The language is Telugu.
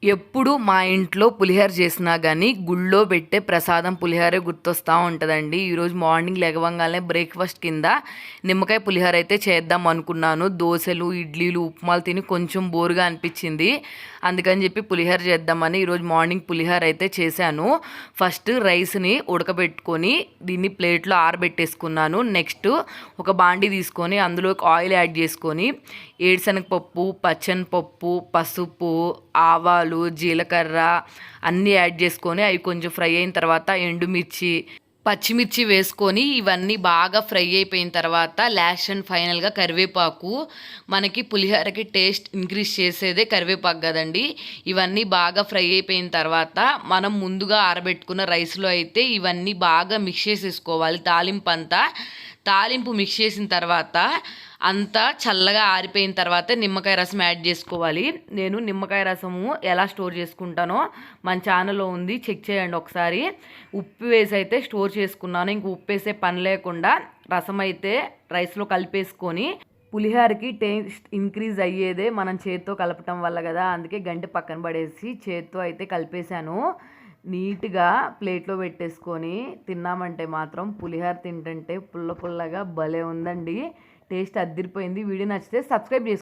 ఎప్పుడు మా ఇంట్లో పులిహోర చేసినా గానీ, గుళ్ళో పెట్టే ప్రసాదం పులిహోరే గుర్తొస్తా ఉంటదండి. ఈరోజు మార్నింగ్ లెగవంగాల్నే బ్రేక్‌ఫాస్ట్ కింద నిమ్మకాయ పులిహోర అయితే చేద్దాం అనుకున్నాను. దోసలు, ఇడ్లీలు, ఉప్మాలు తిని కొంచెం బోరుగా అనిపిచ్చింది. అందుకని చెప్పి పులిహోర చేద్దామని ఈరోజు మార్నింగ్ పులిహోర అయితే చేశాను. ఫస్ట్ రైస్‌ని ఉడకబెట్టుకొని దీన్ని ప్లేట్‌లో ఆరబెట్టేసుకున్నాను. నెక్స్ట్ ఒక బాండీ తీసుకొని అందులోకి ఆయిల్ యాడ్ చేసుకొని, ఏరుశనగపప్పు, పచ్చెనపప్పు, పసుపు, ఆవాలు, జీలకర్ర అన్నీ యాడ్ చేసుకొని అవి కొంచెం ఫ్రై అయిన తర్వాత ఎండుమిర్చి, పచ్చిమిర్చి వేసుకొని ఇవన్నీ బాగా ఫ్రై అయిపోయిన తర్వాత లాస్ట్ అండ్ ఫైనల్గా కరివేపాకు. మనకి పులిహోరకి టేస్ట్ ఇంక్రీజ్ చేసేదే కరివేపాకు కదండి. ఇవన్నీ బాగా ఫ్రై అయిపోయిన తర్వాత మనం ముందుగా ఆరబెట్టుకున్న రైస్లో అయితే ఇవన్నీ బాగా మిక్స్ చేసేసుకోవాలి. తాలింపు మిక్స్ చేసిన తర్వాత అంతా చల్లగా ఆరిపోయిన తర్వాత నిమ్మకాయ రసం యాడ్ చేసుకోవాలి. నేను నిమ్మకాయ రసము ఎలా స్టోర్ చేసుకుంటానో మన ఛానల్లో ఉంది, చెక్ చేయండి ఒకసారి. ఉప్పు వేసి అయితే స్టోర్ చేసుకున్నాను. ఇంక ఉప్పు వేసే పని లేకుండా రసం అయితే రైస్లో కలిపేసుకొని, పులిహోరకి టేస్ట్ ఇంక్రీజ్ అయ్యేదే మనం చేత్తో కలపటం వల్ల కదా, అందుకే గంటె పక్కన పడేసి చేత్తో అయితే కలిపేశాను. నీట్గా ప్లేట్లో పెట్టేసుకొని తిన్నామంటే మాత్రం పులిహోర తింటుంటే పుల్ల పుల్లగా భలే ఉందండి. టేస్ట్ అద్దిరిపోయింది. వీడియో నచ్చితే సబ్స్క్రైబ్ చేసుకోండి.